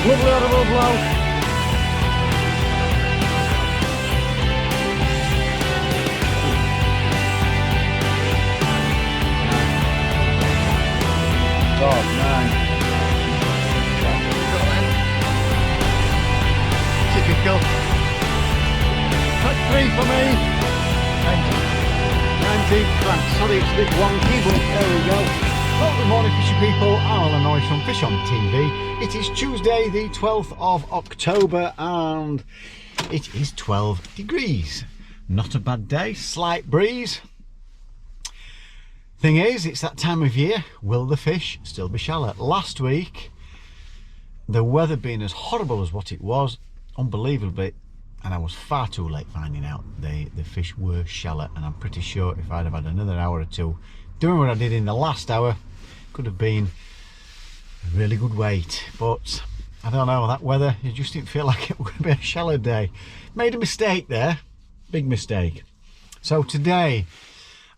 Lovely audible blow. God, 9. Typical. Cut 3 for me. 19 francs. Sorry, it's a bit wonky, but there we go. Well, good morning, fishy people. I'm Nosh from FishOn TV. It is Tuesday, the 12th of October, and it is 12 degrees. Not a bad day. Slight breeze. Thing is, it's that time of year. Will the fish still be shallow? Last week, the weather being as horrible as what it was, unbelievably, and I was far too late finding out the fish were shallow, and I'm pretty sure if I'd have had another hour or two doing what I did in the last hour, could have been a really good weight. But I don't know, that weather, it just didn't feel like it would be a shallow day. Made a mistake there, big mistake. So today,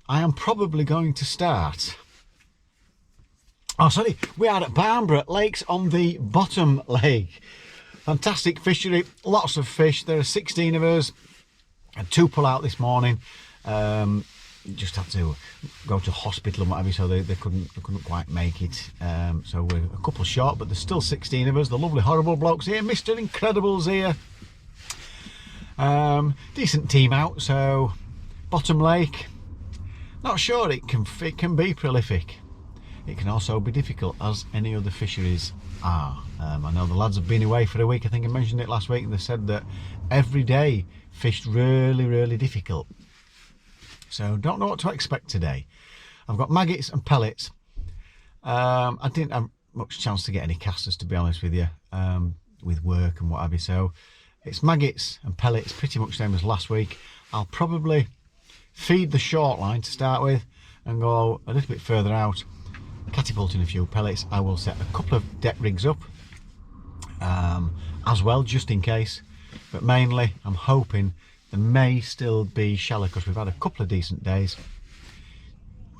I am probably going to start. Oh, sorry, we are at Barnburgh Lakes on the bottom lake. Fantastic fishery, lots of fish. There are 16 of us. Had 2 pull out this morning. Just had to go to hospital and whatever, so they couldn't quite make it. So we're a couple short, but there's still 16 of us. The lovely horrible blokes here, Mr. Incredible's here. Decent team out. So bottom lake. Not sure, it can be prolific. It can also be difficult, as any other fisheries are. I know the lads have been away for a week. I think I mentioned it last week, and they said that every day fished really difficult. So don't know what to expect today. I've got maggots and pellets. I didn't have much chance to get any casters, to be honest with you, with work and what have you. So it's maggots and pellets, pretty much the same as last week. I'll probably feed the short line to start with and go a little bit further out, catapulting a few pellets. I will set a couple of deck rigs up as well, just in case, but mainly I'm hoping there may still be shallow because we've had a couple of decent days.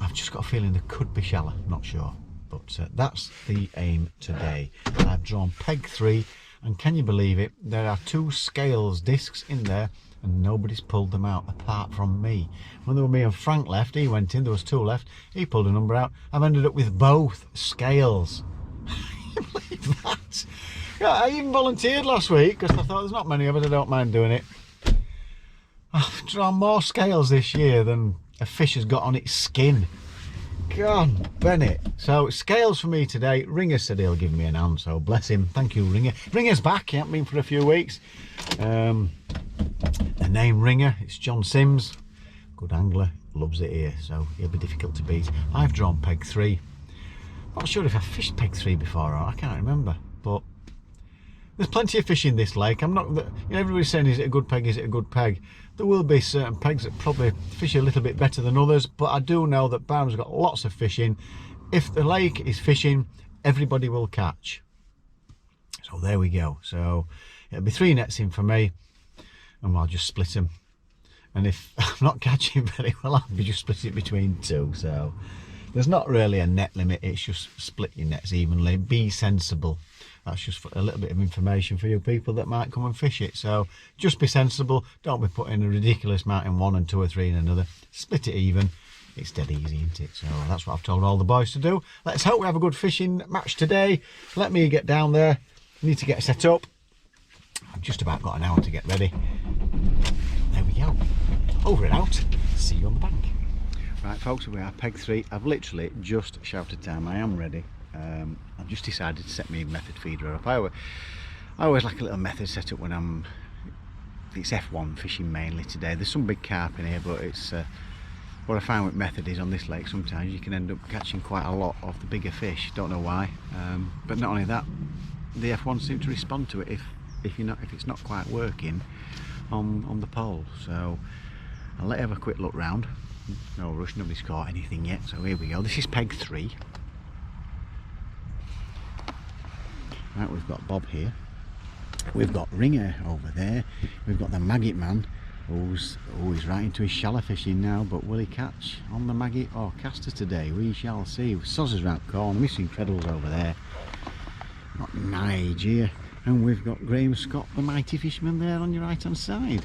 I've just got a feeling there could be shallow, not sure, but that's the aim today. I've drawn peg 3, and can you believe it, there are 2 scales discs in there and nobody's pulled them out apart from me. When there were me and Frank left, he went in, there was 2 left, he pulled a number out. I've ended up with both scales. Can you believe that? Yeah, I even volunteered last week because I thought there's not many of us, I don't mind doing it. I've drawn more scales this year than a fish has got on its skin. God, Bennett. So scales for me today. Ringer said he'll give me an hand, so bless him. Thank you, Ringer. Ringer's back, he hasn't been for a few weeks. The name Ringer, it's John Sims, good angler, loves it here, so he'll be difficult to beat. I've drawn peg 3. Not sure if I fished peg 3 before, or I can't remember, but there's plenty of fish in this lake. I'm not, you know, everybody's saying, is it a good peg, is it a good peg? There will be certain pegs that probably fish a little bit better than others, but I do know that Barnburgh's got lots of fish in. If the lake is fishing, everybody will catch. So there we go. So it'll be 3 nets in for me, and I'll just split them. And if I'm not catching very well, I'll be just splitting it between 2. So there's not really a net limit, it's just split your nets evenly. Be sensible. That's just a little bit of information for you people that might come and fish it. So just be sensible, don't be putting a ridiculous amount in one and 2 or 3 in another. Split it even. It's dead easy, isn't it? So that's what I've told all the boys to do. Let's hope we have a good fishing match today. Let me get down there. I need to get set up. I've just about got an hour to get ready. There we go. Over and out. See you on the bank. Right folks, we are peg 3. I've literally just shouted time. I am ready. I've just decided to set my method feeder up. I always like a little method set up when it's F1 fishing mainly today. There's some big carp in here, but it's what I find with method is on this lake sometimes you can end up catching quite a lot of the bigger fish. Don't know why, but not only that, the F1 seem to respond to it if it's not quite working on the pole. So I'll let you have a quick look round. No rush, nobody's caught anything yet. So here we go. This is peg 3. Right, we've got Bob here. We've got Ringer over there. We've got the maggot man who's right into his shallow fishing now, but will he catch on the maggot or casters today? We shall see. Sozzers round the corner, Mr. Incredibles over there. Got Nige here. And we've got Graham Scott, the mighty fisherman, there on your right hand side.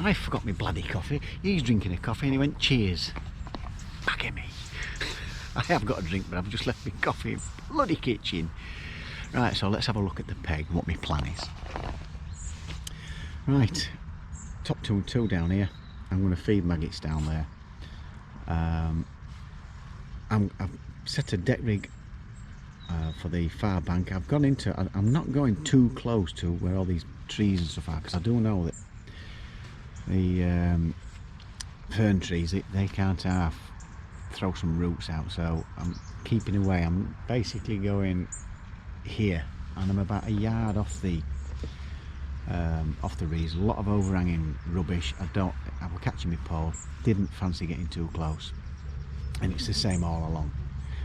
I forgot my bloody coffee. He's drinking a coffee and he went, cheers. Back at me. I have got a drink, but I've just left my coffee in the bloody kitchen. Right, so let's have a look at the peg and what my plan is. Right, top two down here. I'm going to feed maggots down there. I've set a deck rig for the far bank. I've gone into, I'm not going too close to where all these trees and stuff are, because I do know that the fern trees, they can't throw some roots out, so I'm keeping away. I'm basically going here, and I'm about a yard off the reeds. A lot of overhanging rubbish. I was catching my pole, didn't fancy getting too close, and it's the same all along.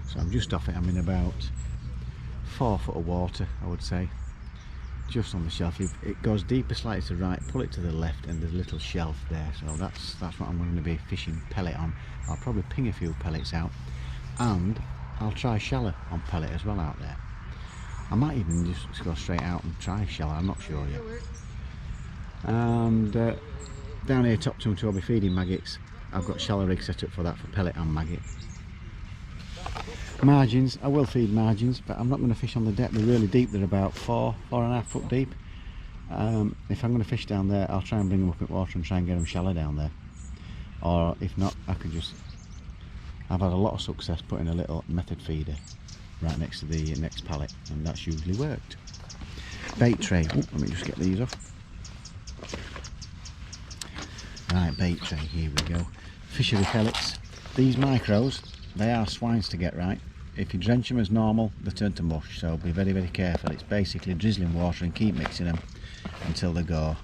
So I'm just off it. I'm in about 4 foot of water, I would say, just on the shelf. It goes deeper slightly to the right, pull it to the left, and there's a little shelf there. So that's what I'm going to be fishing pellet on. I'll probably ping a few pellets out, and I'll try shallow on pellet as well out there. I might even just go straight out and try shallow, I'm not sure yet. And down here top two, I'll be feeding maggots. I've got shallow rig set up for that, for pellet and maggot. Margins, I will feed margins, but I'm not going to fish on the deck. They're really deep. They're about 4.5 foot deep. If I'm going to fish down there, I'll try and bring them up in water and try and get them shallow down there. Or if not, I could just, I've had a lot of success putting a little method feeder right next to the next pallet, and that's usually worked. Bait tray. Ooh, let me just get these off. Right, bait tray, here we go. Fishery pellets. These micros, they are swines to get right. If you drench them as normal, they turn to mush, so be very, very careful. It's basically drizzling water and keep mixing them until they go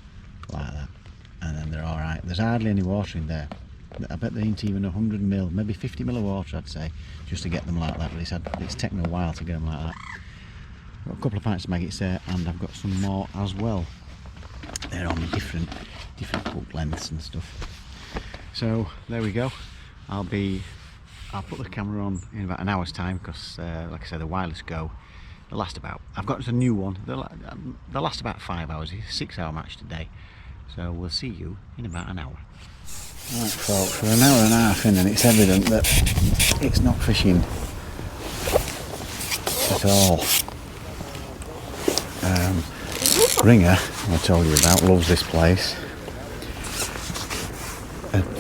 like that, and then they're alright. There's hardly any water in there. I bet there ain't even 100 mil, maybe 50 mil of water, I'd say, just to get them like that, but it's taken a while to get them like that. Got a couple of pints of maggots there, and I've got some more as well. They're on different hook lengths and stuff. So there we go. I'll put the camera on in about an hour's time, because like I said, the wireless go, they'll last about, I've got a new one, they'll last about 5 hours. It's a 6-hour match today, so we'll see you in about an hour. Right folks, we're an hour and a half in, and it's evident that it's not fishing at all. Ringer, I told you about, loves this place,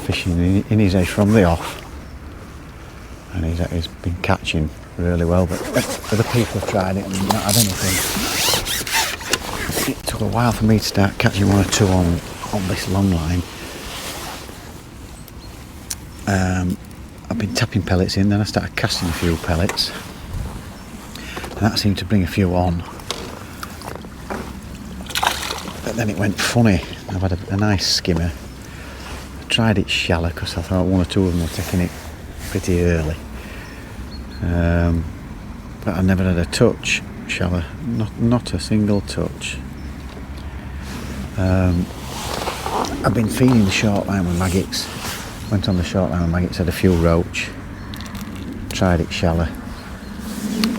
fishing in his edge from the off, and he's been catching really well, but other people have tried it and not had anything. It took a while for me to start catching one or two on this long line. I've been tapping pellets in, then I started casting a few pellets, and that seemed to bring a few on, but then it went funny. I've had a nice skimmer. I tried it shallow because I thought one or two of them were taking it pretty early, but I never had a touch shallow, not a single touch. I've been feeding the short line with maggots. Went on the short line with maggots, had a few roach, tried it shallow,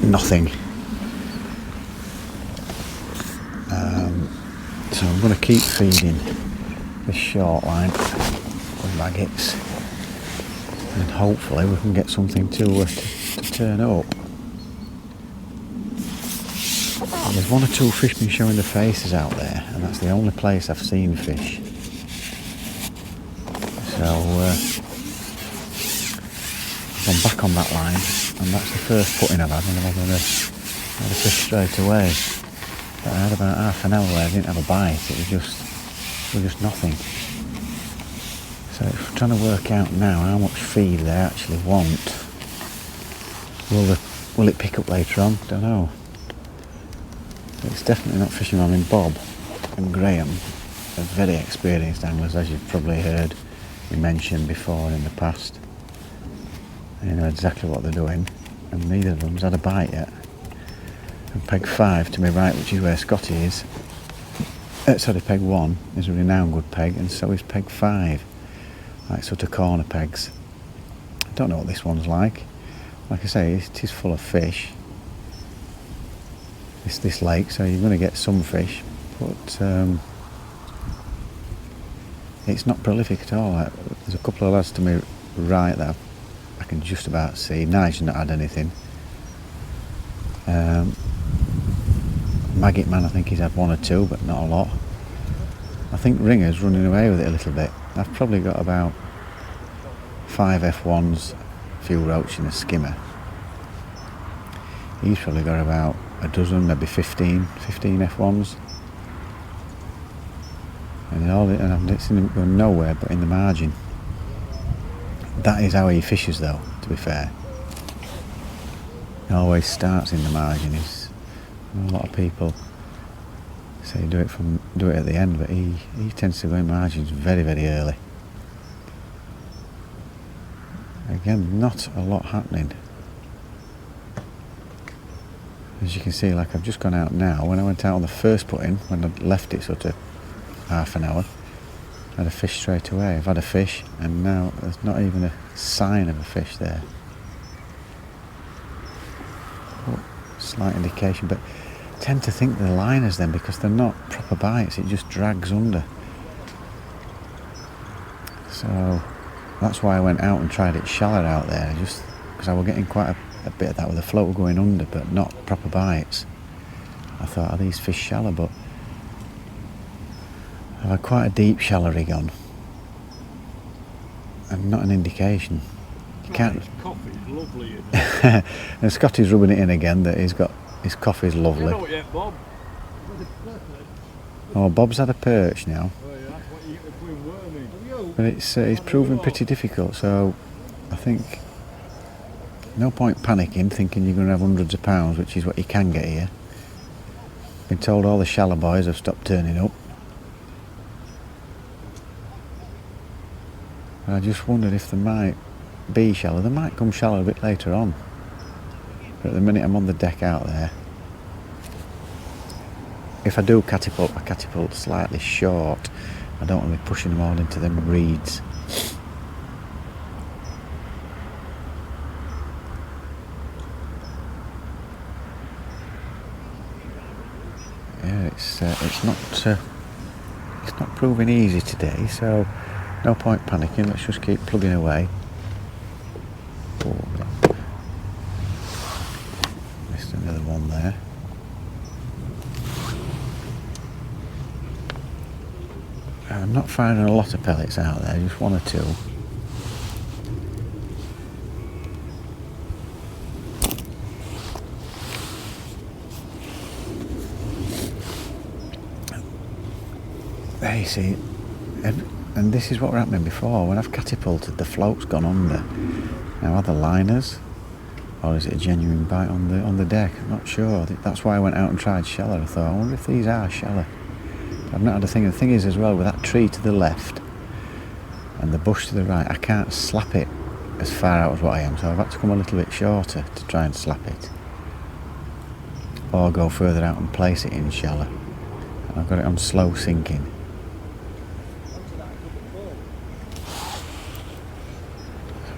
nothing. So I'm going to keep feeding this short line with maggots, and hopefully we can get something to turn up. There's one or two fish been showing their faces out there, and that's the only place I've seen fish. So I'm back on that line, and that's the first putting I've had, and I'm going to have a fish straight away. But I had about half an hour where I didn't have a bite. It was just nothing. So I'm trying to work out now how much feed they actually want. Will it pick up later on? Don't know. It's definitely not fishing on. Bob and Graham are very experienced anglers, as you've probably heard me mention before in the past. They know exactly what they're doing, and neither of them's had a bite yet. And peg 5 to my right, which is where Scotty is. Sorry, peg 1 is a renowned good peg, and so is peg 5. Like sort of corner pegs. I don't know what this one's like. Like I say, it is full of fish. This lake, so you're going to get some fish, but it's not prolific at all. There's a couple of lads to my right that I can just about see. Nigel's not had anything. Maggot Man, I think he's had 1 or 2, but not a lot. I think Ringer's running away with it a little bit. I've probably got about 5 F1s, a few roach and a skimmer. He's probably got about a dozen, maybe 15 F1s. And I've seen him going nowhere but in the margin. That is how he fishes though, to be fair. He always starts in the margin. A lot of people say do it at the end, but he tends to go in margins very, very early. Again, not a lot happening. As you can see, like I've just gone out now. When I went out on the first put-in, when I left it sort of half an hour, I had a fish straight away. I've had a fish, and now there's not even a sign of a fish there. Oh, slight indication, but I tend to think they're liners then, because they're not proper bites. It just drags under. So that's why I went out and tried it shallow out there, just because I was getting quite a bit of that with the floater going under, but not proper bites. I thought, are these fish shallow? But I've had quite a deep shallow rig on, and not an indication. You can't. Coffee's lovely, isn't it? And Scotty's rubbing it in again that he's got his coffee's lovely. You know what yet, Bob? Oh, Bob's had a perch now. Oh, yeah, that's what you get for worming. But it's proving pretty difficult, so I think no point panicking thinking you're going to have hundreds of pounds, which is what you can get here. Been told all the shallow boys have stopped turning up. I just wondered if they might be shallow. They might come shallow a bit later on. But at the minute I'm on the deck out there. If I do catapult, I catapult slightly short. I don't want to be pushing them all into them reeds. Yeah, it's not proving easy today, so no point panicking. Let's just keep plugging away. Oh, missed another one there. I'm not finding a lot of pellets out there, just 1 or 2. There you see, and this is what were happening before. When I've catapulted, the float's gone under. Now, are the liners, or is it a genuine bite on the deck? I'm not sure. That's why I went out and tried shallow. I thought, I wonder if these are shallow. I've not had a thing. The thing is as well, with that tree to the left and the bush to the right, I can't slap it as far out as what I am, so I've had to come a little bit shorter to try and slap it, or go further out and place it in shallow. And I've got it on slow sinking.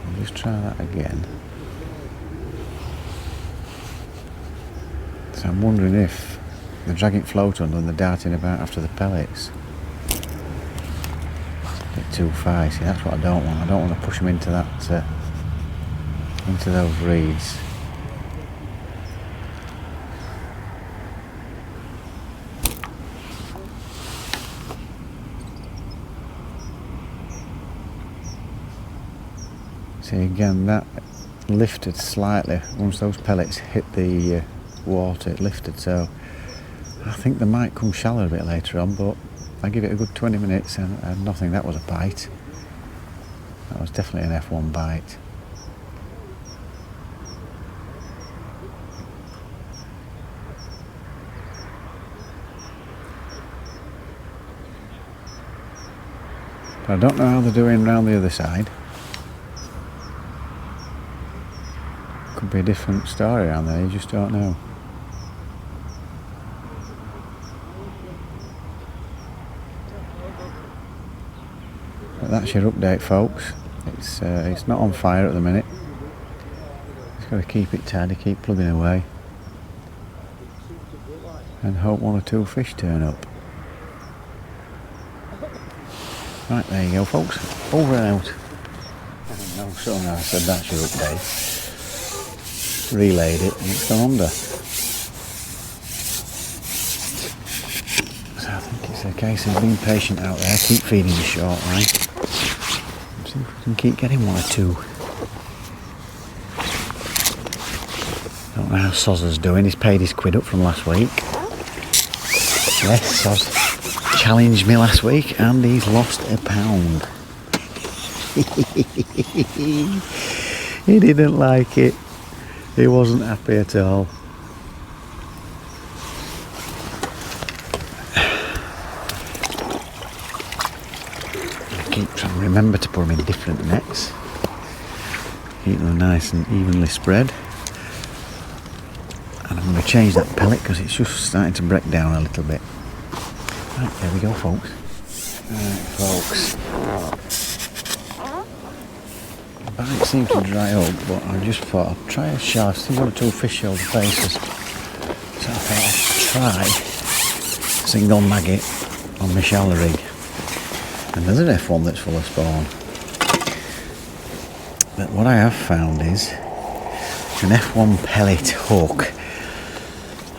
I'll just try that again. So I'm wondering if the dragging float under and the darting about after the pellets. It's a bit too far, see, that's what I don't want. I don't want to push them into that, into those reeds. See, again, that lifted slightly once those pellets hit the water. It lifted, so I think they might come shallow a bit later on, but I give it a good 20 minutes and nothing. That was a bite. That was definitely an F1 bite. But I don't know how they're doing round the other side. Could be a different story around there, you just don't know. But that's your update, folks. It's not on fire at the minute. Just got to keep it tidy, keep plugging away, and hope 1 or 2 fish turn up. Right, there you go, folks. Over and out. No, so now I said that's your update. Relayed it and it's gone under. So I think it's a case of being patient out there, keep feeding the short line. See if we can keep getting 1 or 2. Don't know how Soz's doing, he's paid his quid up from last week. Yes, Soz challenged me last week and he's lost a £1. He didn't like it. He wasn't happy at all. Keep trying to remember to put them in different nets. Keep them nice and evenly spread. And I'm going to change that pellet because it's just starting to break down a little bit. Right, there we go, folks. Right, folks. The bite seemed to dry up, but I just thought I'd try a shell. I've still 1 or 2 fish shoulder faces. So I thought I'd try single maggot on my shallow rig. And there's an F1 that's full of spawn. But what I have found is an F1 pellet hook.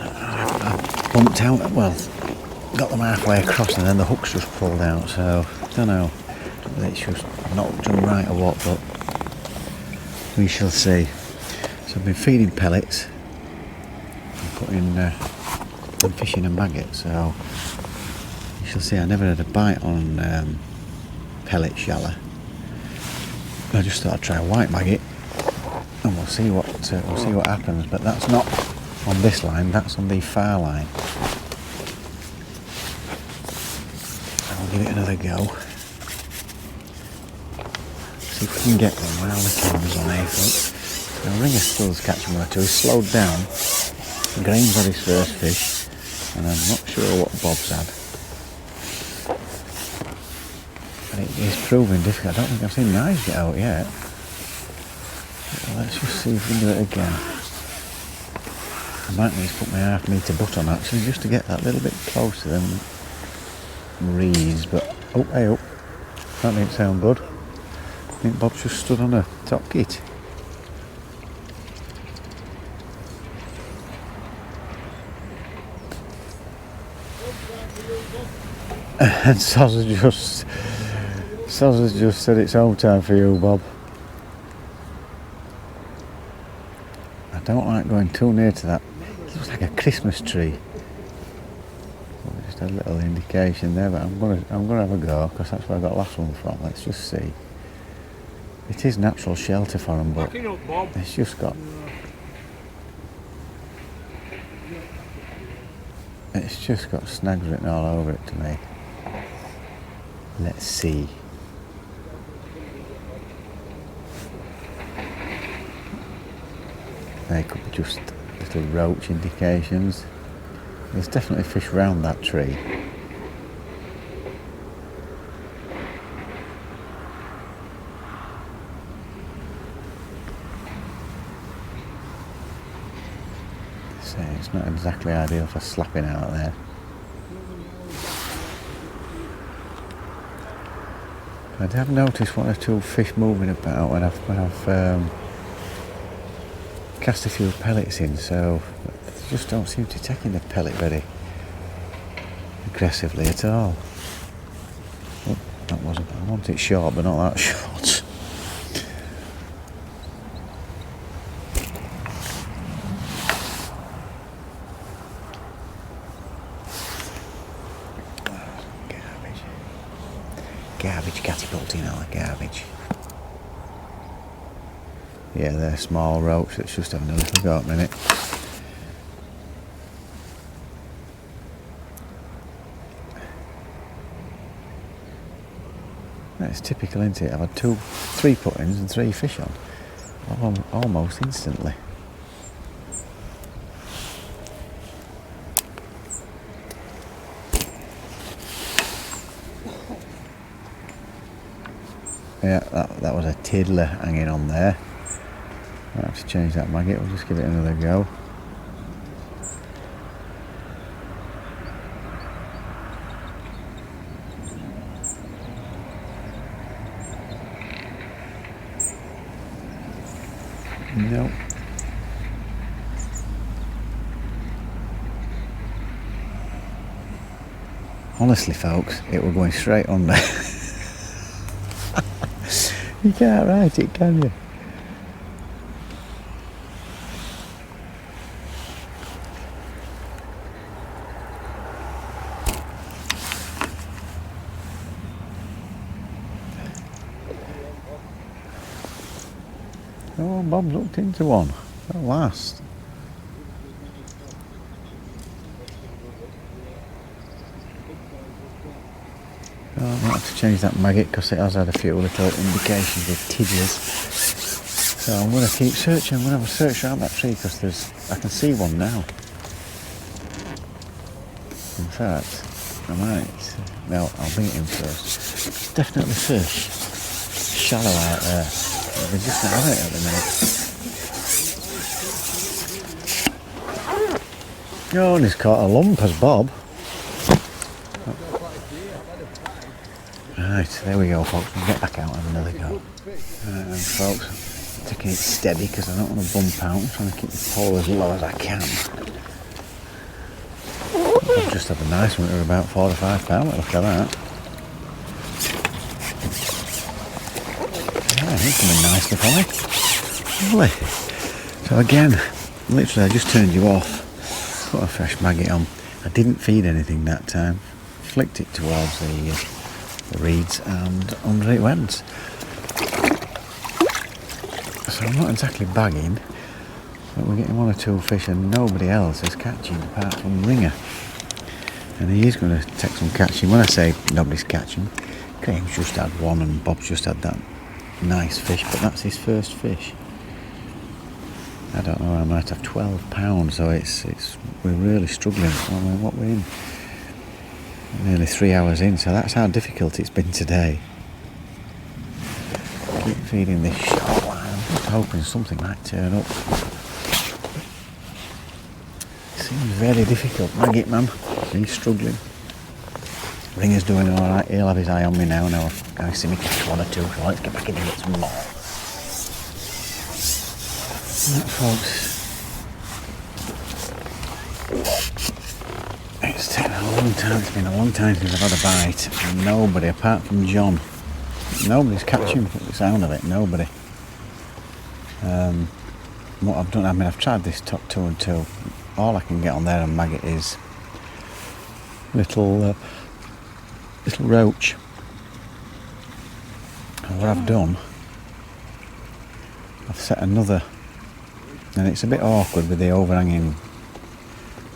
I bumped out, well, got them halfway across and then the hook's just pulled out, so I don't know whether it's just not done right or what, but we shall see. So I've been feeding pellets and putting fish in a maggot, so you shall see. I never had a bite on pellet shallow. I just thought I'd try a white maggot and we'll see what happens, but that's not on this line, that's on the far line. I'll give it another go. See if we can get one while the camera's on aphid. Now Ringer still's catching 1 or 2. He's slowed down. Graham's had his first fish, and I'm not sure what Bob's had. But it is proving difficult. I don't think I've seen knives get out yet. But let's just see if we can do it again. I might need to put my ½ metre butt on actually, just to get that little bit closer than reeds, but oh, hey up. That didn't sound good. I think Bob's just stood on a top git. And Soz has just said it's home time for you, Bob. I don't like going too near to that. It looks like a Christmas tree. Just a little indication there, but I'm gonna have a go because that's where I got the last one from. Let's just see. It is natural shelter for them, but it's just got snags written all over it to me. Let's see. They could be just little roach indications. There's definitely fish round that tree. So it's not exactly ideal for slapping out there. I have noticed 1 or 2 fish moving about when I've cast a few pellets in, so they just don't seem to be taking the pellet very aggressively at all. Oh, that wasn't. I want it short, but not that short. Garbage catapulting all the garbage. Yeah, they're small roach that's just having a little go at a minute. It's typical, isn't it? I've had 3 put-ins and 3 fish on almost instantly. Yeah, that was a tiddler hanging on there. I'll have to change that maggot, we'll just give it another go. Nope. Honestly folks, it were going straight under. You can't write it, can you? Oh, Bob's looked into one at last. Oh, I might have to change that maggot because it has had a few little indications of tiddlers. So I'm going to keep searching. I'm going to have a search around that tree because I can see one now. In fact, I might. No, I'll bring it in first. It's definitely fish. Shallow out there. They just don't have it at the minute. Oh, and he's caught a lump as Bob. Right, there we go folks, we'll get back out and have another go. Folks, taking it steady because I don't want to bump out. I'm trying to keep the pole as low as I can. I've just had a nice one, about 4 or 5 pounds, look at that. Yeah, he's coming nicely for me. Lovely. So again, literally I just turned you off, put a fresh maggot on. I didn't feed anything that time, flicked it towards the reeds and under it went. So I'm not exactly bagging, but we're getting 1 or 2 fish and nobody else is catching apart from Ringer. And he is going to take some catching. When I say nobody's catching, Graham's just had one and Bob's just had that nice fish, but that's his first fish. I don't know, I might have 12 pounds, so we're really struggling. I mean, what we're in? Nearly 3 hours in, so that's how difficult it's been today. Keep feeding this short line. I'm just hoping something might turn up. Seems very difficult. Maggot man, he's struggling. Ringer's doing alright, he'll have his eye on me now. Now I see me catch 1 or 2, so let's get back in and get some more. Right, folks. It's taken a long time, it's been a long time since I've had a bite. And nobody, apart from John, nobody's catching from the sound of it, nobody. What I've done, I mean I've tried this top 2 and 2. All I can get on there on maggot is little roach. And what I've done, I've set another, and it's a bit awkward with the overhanging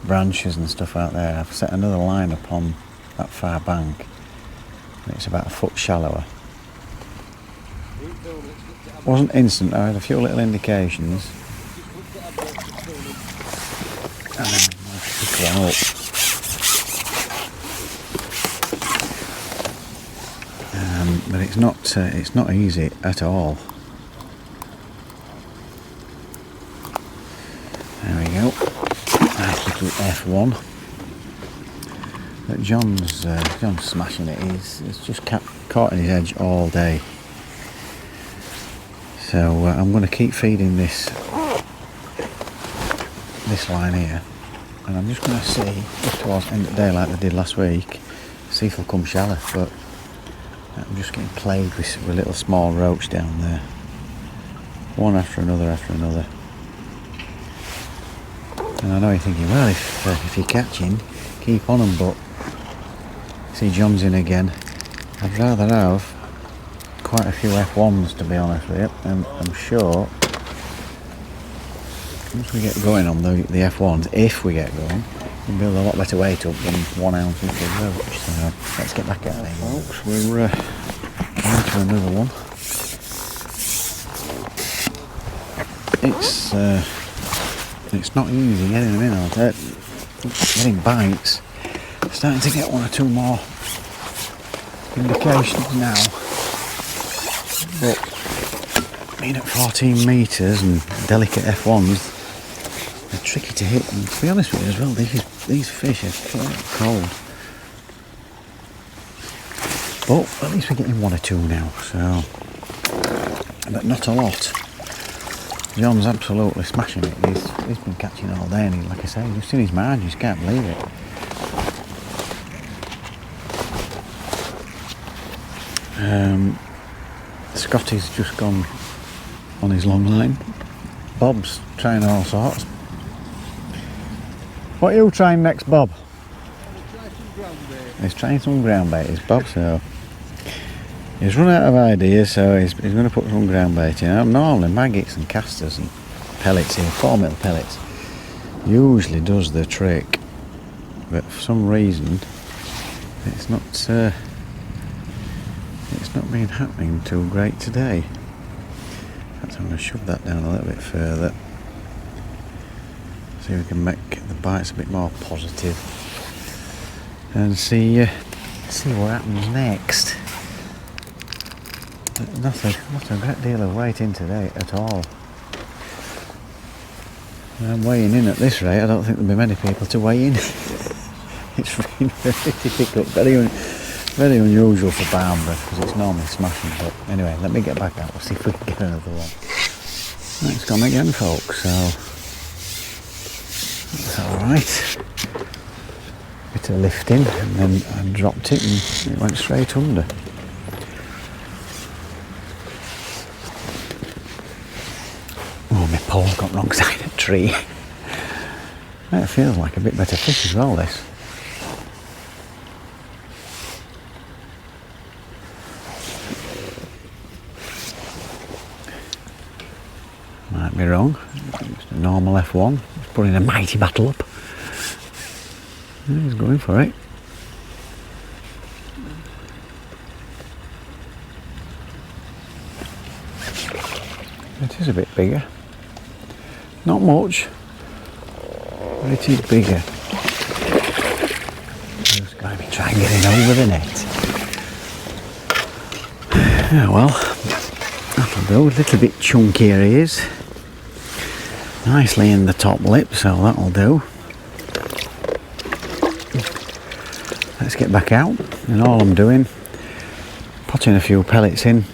branches and stuff out there. I've set another line upon that far bank and it's about a foot shallower. It wasn't instant, I had a few little indications and then I picked one up. But it's not easy at all. There we go. Nice little F1. But John's smashing it. He's just caught in his edge all day. So I'm going to keep feeding this line here, and I'm just going to see if towards the end of the day like they did last week, see if they'll come shallow. But I'm just getting plagued with little small roach down there, one after another after another. And I know you're thinking, well, if you're catching, keep on them, but see John's in again. I'd rather have quite a few F1s, to be honest with you, and I'm sure once we get going on the F1s, if we get going, we'll build a lot better weight up than 1 ounce of roach. So let's get back at it, folks. We're on to another one. It's not easy getting them in, I'll tell you. Getting bites. Starting to get 1 or 2 more indications now. But being at 14 metres and delicate F1s, they're tricky to hit. And to be honest with you as well, these fish are quite cold. But at least we're getting one or two now, so, but not a lot. John's absolutely smashing it. He's been catching all day, and he, like I say, you've seen his margins, can't believe it. Scotty's just gone on his long line. Bob's trying all sorts. What are you trying next, Bob? He's trying some ground bait, is Bob, so he's run out of ideas, so he's going to put some ground bait in. Normally maggots and casters and pellets here, 4 metal pellets, usually does the trick, but for some reason it's not been happening too great today. In fact, I'm going to shove that down a little bit further, see if we can make the bites a bit more positive, and see what happens next. Not a great deal of weight in today at all. I'm weighing in at this rate. I don't think there'll be many people to weigh in. It's been very difficult, very unusual for Barnburgh, because it's normally smashing. But anyway, let me get back out. We'll see if we can get another one. Right, it's gone again, folks. So that's all right. Bit of lifting, and then I dropped it, and it went straight under. Oh, my pole's got wrong side of the tree. It feels like a bit better fish as well, this. Might be wrong. Just a normal F1. He's putting a mighty battle up. Yeah, he's going for it. It is a bit bigger. Not much, but it is bigger. Just going to be trying getting over the net. Yeah, well, that'll do. A little bit chunkier he is. Nicely in the top lip, so that'll do. Let's get back out, and all I'm doing, potting a few pellets in.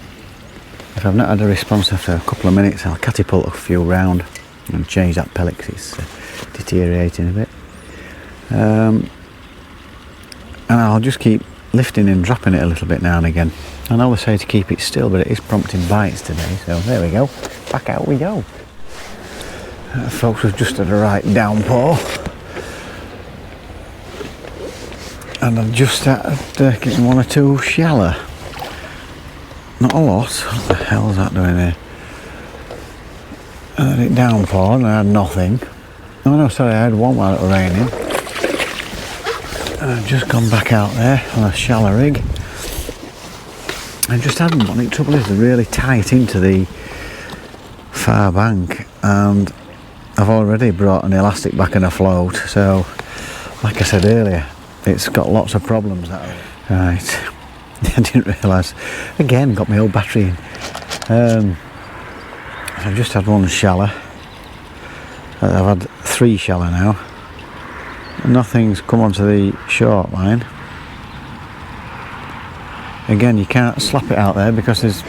If I've not had a response after a couple of minutes, I'll catapult a few round and change that pellet because it's deteriorating a bit. And I'll just keep lifting and dropping it a little bit now and again. I know they say to keep it still, but it is prompting bites today, so there we go. Back out we go. Folks, we've just had a right downpour. And I've just started getting one or two shallow. Not a lot. What the hell is that doing here? And then it downpoured and I had nothing. Oh no, sorry, I had one while it was raining. And I've just gone back out there on a shallow rig. I just hadn't one. The trouble is they're really tight into the far bank, and I've already brought an elastic back and a float, so like I said earlier, it's got lots of problems that way. Right. I didn't realise. Again, got my old battery in. I've just had one shallow. I've had 3 shallow now. Nothing's come onto the short line. Again, you can't slap it out there because there's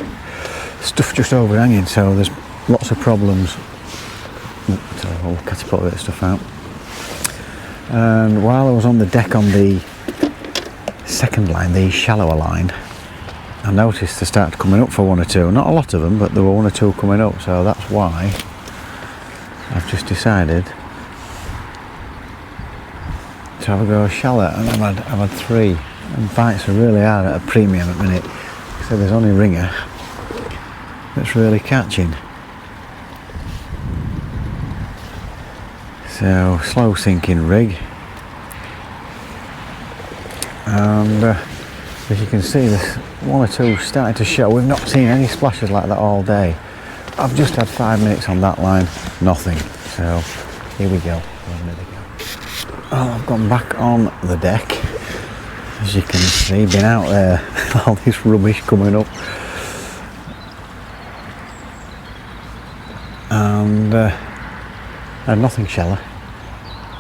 stuff just overhanging, so there's lots of problems. So I'll catapult a bit of stuff out. And while I was on the deck on the second line, the shallower line, I noticed they started coming up for 1 or 2. Not a lot of them, but there were 1 or 2 coming up, so that's why I've just decided to have a go shallow, and I've had 3, and bites are really hard at a premium at the minute, so there's only ringer that's really catching. So slow sinking rig, and as you can see, there's 1 or 2 starting to show. We've not seen any splashes like that all day. I've just had 5 minutes on that line, nothing. So here we go. Well, I've gone back on the deck. As you can see, been out there, all this rubbish coming up. and I had nothing shallow.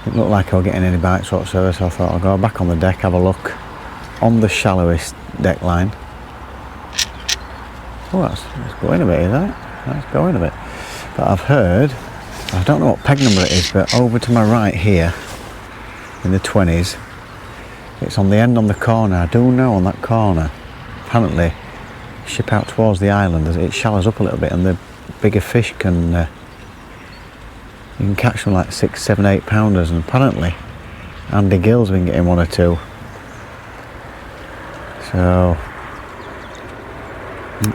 It looked like I was getting any bites whatsoever, so I thought I'll go back on the deck, have a look on the shallowest deck line. Oh, that's going a bit, is that? That's going a bit. But I've heard, I don't know what peg number it is, but over to my right here, in the 20s, it's on the end on the corner. I do know on that corner, apparently, ship out towards the island, it shallows up a little bit, and the bigger fish can, you can catch them like 6, 7, 8 pounders, and apparently Andy Gill's been getting 1 or 2. So,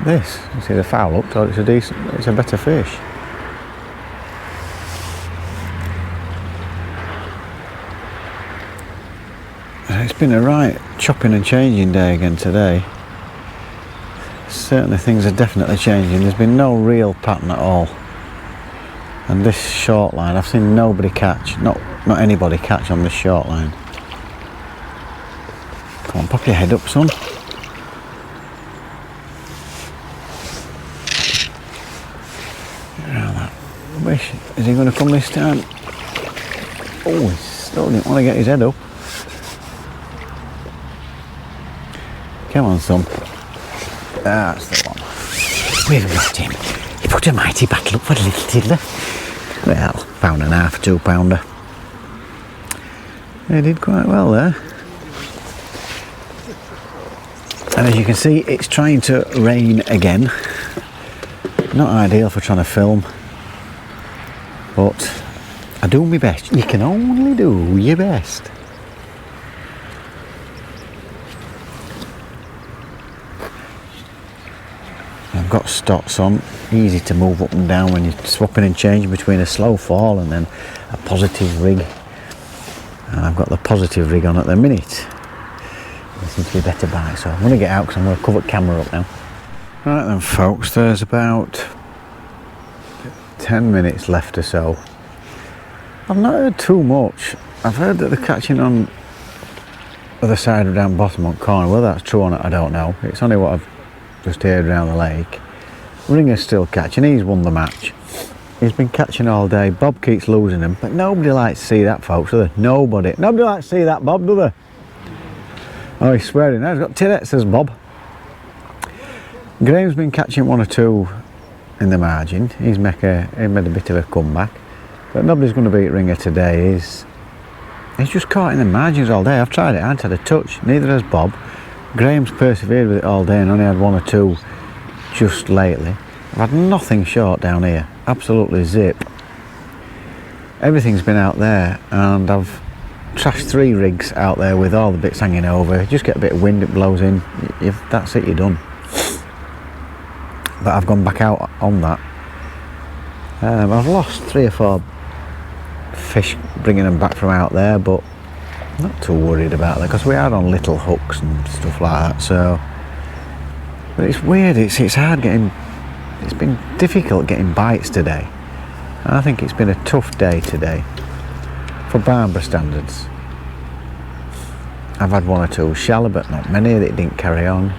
this, you see the foul up, so it's a better fish. It's been a right chopping and changing day again today. Certainly things are definitely changing. There's been no real pattern at all. And this short line, I've seen nobody catch, not anybody catch on this short line. Come on, pop your head up, son. Rubbish. Is he going to come this time? Oh, he still didn't want to get his head up. Come on, son. That's the one. We've got him. He put a mighty battle up for the little tiddler. Well, £1.5, £2 pounder. He did quite well there. And as you can see, it's trying to rain again. Not ideal for trying to film, but I do my best. You can only do your best. I've got stots on, easy to move up and down when you're swapping and changing between a slow fall and then a positive rig. And I've got the positive rig on at the minute. There seems to be better bites, so I'm going to get out because I'm going to cover the camera up now. Right then folks, there's about 10 minutes left or so. I've not heard too much. I've heard that they're catching on the other side of down bottom on corner. Whether that's true or not, I don't know. It's only what I've just heard around the lake. Ringer's still catching, he's won the match. He's been catching all day. Bob keeps losing them, but nobody likes to see that, folks, do they? Nobody likes to see that, Bob, do they? Oh, he's swearing now. He's got tidette, says Bob. Graham's been catching 1 or 2 in the margin. He made a bit of a comeback, but nobody's going to beat Ringer today. He's just caught in the margins all day. I've tried it, I haven't had a touch. Neither has Bob. Graham's persevered with it all day and only had 1 or 2 just lately. I've had nothing short down here, absolutely zip. Everything's been out there, and I've trashed 3 rigs out there with all the bits hanging over. Just get a bit of wind, it blows in, that's it, you're done. But I've gone back out on that. I've lost 3 or 4 fish bringing them back from out there, but not too worried about that because we are on little hooks and stuff like that. So, but it's weird. It's hard getting. It's been difficult getting bites today. And I think it's been a tough day today for Barnburgh standards. I've had 1 or 2 shallow, but not many. That didn't carry on.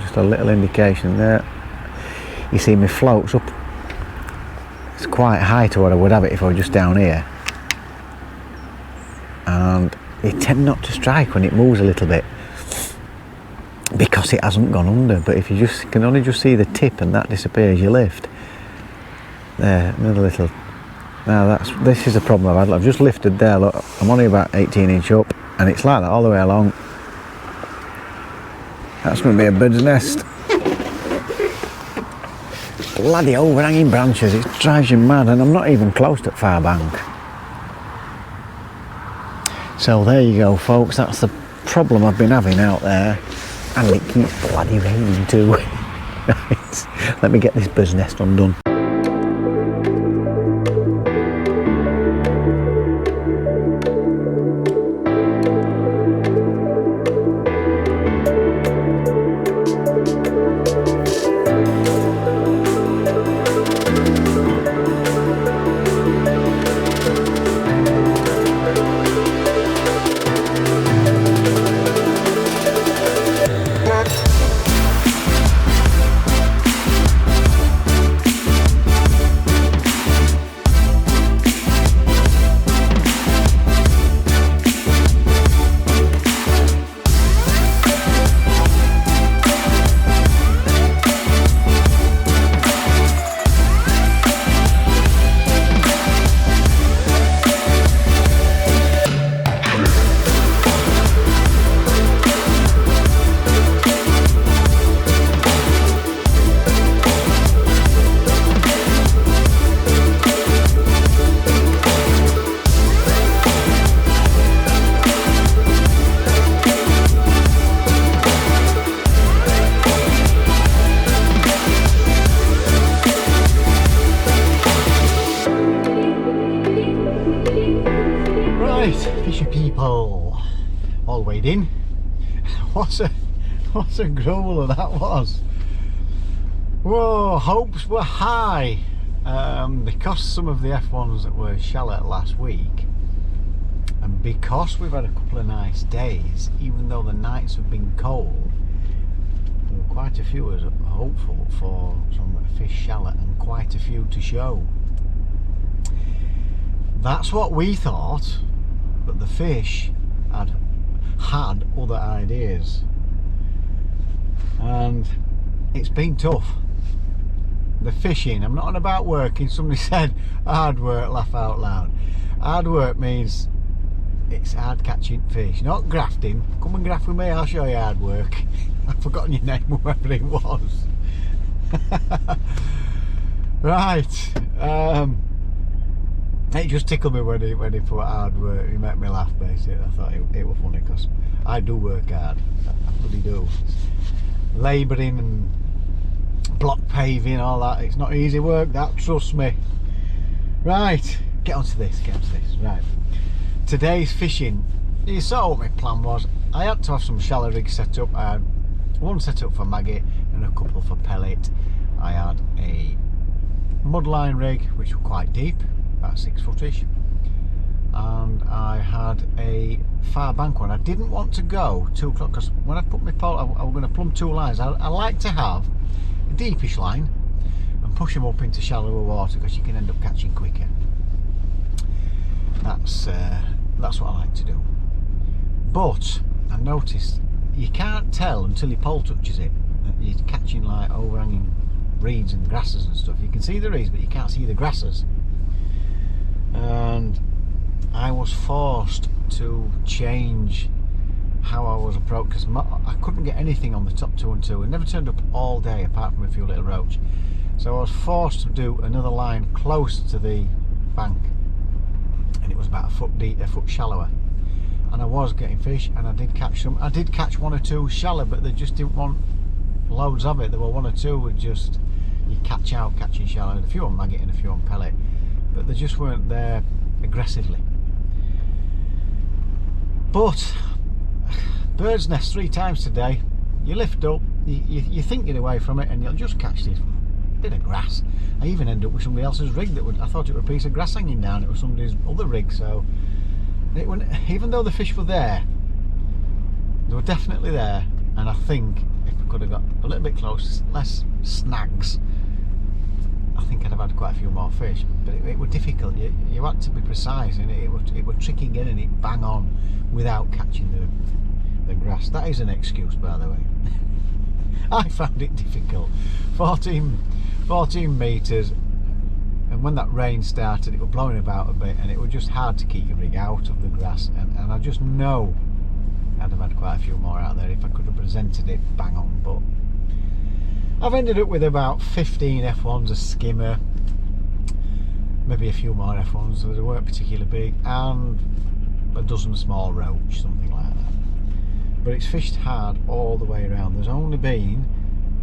Just a little indication there. You see, my floats up. It's quite high to what I would have it if I were just down here. And they tend not to strike when it moves a little bit because it hasn't gone under. But if you can only just see the tip and that disappears, you lift. There, another little. Now this is the problem I've had. I've just lifted there. Look, I'm only about 18 inch up, and it's like that all the way along. That's going to be a bird's nest. Bloody overhanging branches. It drives you mad, and I'm not even close to far bank. So there you go, folks, that's the problem I've been having out there, and it keeps bloody raining too. Right, let me get this bird's nest undone. wading. What a grueler that was. Whoa, hopes were high because some of the F1s that were shallow last week, and because we've had a couple of nice days, even though the nights have been cold, there were quite a few as hopeful for some fish shallow and quite a few to show. That's what we thought, but the fish had other ideas, and it's been tough. The fishing, I'm not on about working. Somebody said hard work, laugh out loud. Hard work means it's hard catching fish, not grafting. Come and graft with me, I'll show you hard work. I've forgotten your name, whoever it was. Right, it just tickled me when he put hard work. He made me laugh basically. I thought it was funny because I do work hard. I bloody do. Labouring and block paving, all that. It's not easy work, that, trust me. Right, get onto this. Right, today's fishing. You saw what my plan was. I had to have some shallow rigs set up. I had one set up for maggot and a couple for pellet. I had a mudline rig which was quite deep, about 6 footish, and I had a far bank one. I didn't want to go 2 o'clock because when I put my pole, I was going to plumb 2 lines. I like to have a deepish line and push them up into shallower water because you can end up catching quicker. That's what I like to do. But I noticed you can't tell until your pole touches it that you're catching like overhanging reeds and grasses and stuff. You can see the reeds but you can't see the grasses, and I was forced to change how I was approached because I couldn't get anything on the top 2 and 2. It never turned up all day apart from a few little roach, so I was forced to do another line close to the bank, and it was about a foot deep, a foot shallower, and I was getting fish, and I did catch some. I did catch 1 or 2 shallow, but they just didn't want loads of it. There were 1 or 2 would just, you catch out catching shallow, a few on maggot and a few on pellet, but they just weren't there aggressively. But bird's nest 3 times today. You lift up, you think you're away from it, and you'll just catch this bit of grass. I even ended up with somebody else's rig that I thought it was a piece of grass hanging down. It was somebody's other rig, so even though the fish were there, they were definitely there, and I think if I could have got a little bit close, less snags, I think I'd have had quite a few more fish. But it was difficult. You had to be precise, and it was tricky getting it bang on without catching the grass. That is an excuse, by the way. I found it difficult. 14 metres, and when that rain started it was blowing about a bit, and it was just hard to keep your rig out of the grass, and I just know I'd have had quite a few more out there if I could have presented it bang on. But I've ended up with about 15 F1s, a skimmer, maybe a few more F1s, so they weren't particularly big, and a dozen small roach, something like that. But it's fished hard all the way around. There's only been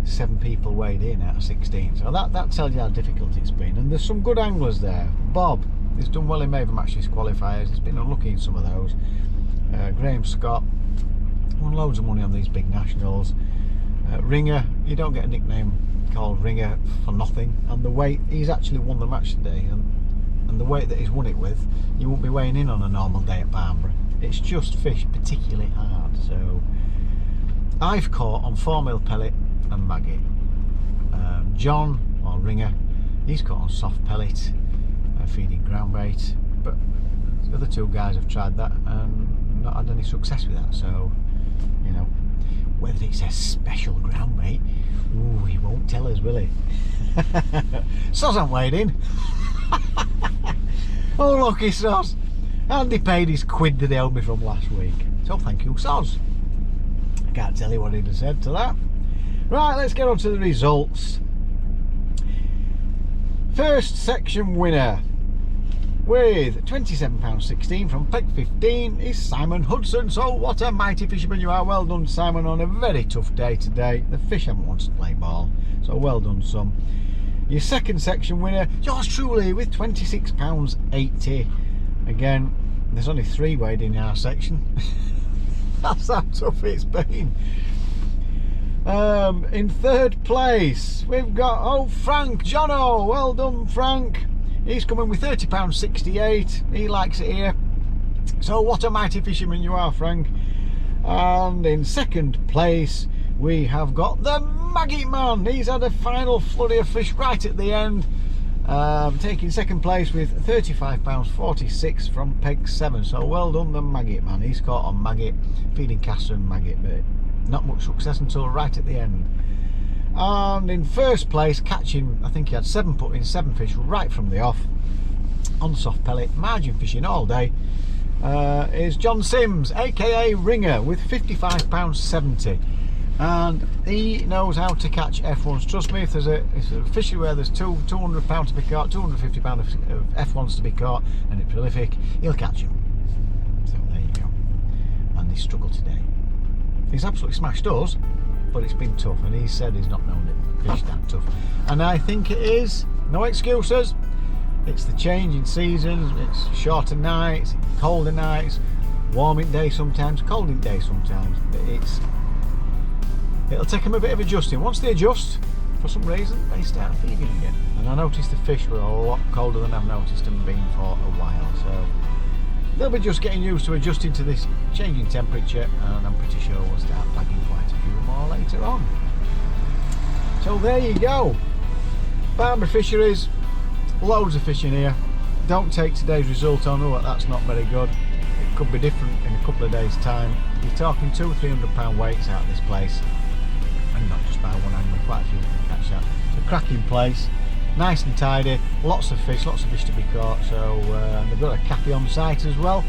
7 people weighed in out of 16, so that tells you how difficult it's been. And there's some good anglers there. Bob has done well in Maven Matches qualifiers. He's been unlucky in some of those. Graham Scott won loads of money on these big nationals. Ringer, you don't get a nickname called Ringer for nothing, and the weight, he's actually won the match today, and the weight that he's won it with, you won't be weighing in on a normal day at Barnburgh. It's just fish particularly hard. So I've caught on 4mm pellet and maggot. John, or Ringer, he's caught on soft pellet, feeding ground bait, but the other 2 guys have tried that and not had any success with that. So, you know, whether it's a special ground bait, ooh, he won't tell us, will he? Soz hasn't weighed in. Oh, lucky Soz. And he paid his quid that he owed me from last week. So thank you, Soz. I can't tell you what he'd have said to that. Right, let's get on to the results. First section winner with £27.16 from Peg 15 is Simon Hudson. So what a mighty fisherman you are. Well done, Simon, on a very tough day today. The fish haven't wanted to play ball, so well done, son. Your second section winner, yours truly, with £26.80. Again, there's only 3 weighed in our section. That's how tough it's been. In third place, we've got Frank Jono. Well done, Frank. He's coming with £30.68. He likes it here. So what a mighty fisherman you are, Frank. And in second place, we have got the Maggot Man. He's had a final flurry of fish right at the end. Taking second place with £35.46 from peg 7. So well done, the Maggot Man. He's caught on maggot, feeding castor and maggot, but not much success until right at the end. And in first place, catching, I think he had 7 fish right from the off on soft pellet, margin fishing all day, is John Sims, aka Ringer, with £55.70. And he knows how to catch F1s. Trust me, if there's a fishery where there's £200 to be caught, £250 of F1s to be caught, and it's prolific, he'll catch them. So there you go. And he struggled today. He's absolutely smashed us, but it's been tough, and he said he's not known it fish that tough. And I think it is. No excuses. It's the change in seasons. It's shorter nights, colder nights, warming day sometimes, colding day sometimes. But it'll take them a bit of adjusting. Once they adjust, for some reason, they start feeding again. And I noticed the fish were a lot colder than I've noticed them being for a while. So they'll be just getting used to adjusting to this changing temperature, and I'm pretty sure we'll start bagging quite a few more later on. So there you go. Barnburgh Fisheries, loads of fish in here. Don't take today's result on, oh, that's not very good. It could be different in a couple of days' time. You're talking £200-300 weights out of this place, and not just by one angler, quite a few can catch that. It's a cracking place, nice and tidy, lots of fish to be caught. So they've got a cafe on site as well,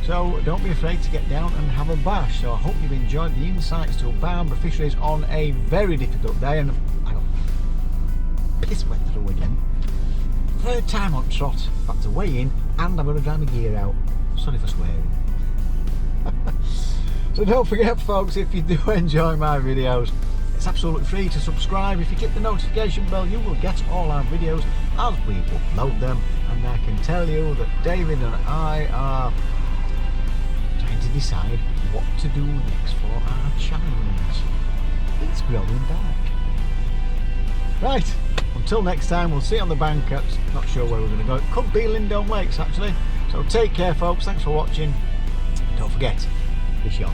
so don't be afraid to get down and have a bash. So I hope you've enjoyed the insights to Barnburgh Fisheries on a very difficult day, and I got piss wet through again. Third time on trot, back to weigh in, and I'm going to dry my gear out. Sorry for swearing. So don't forget, folks, if you do enjoy my videos, it's absolutely free to subscribe. If you click the notification bell, you will get all our videos as we upload them. And I can tell you that David and I are trying to decide what to do next for our challenge. It's growing back. Right, until next time, we'll see you on the bank at, not sure where we're going to go. It could be Lindome Lakes, actually. So take care, folks. Thanks for watching. Don't forget, fish on.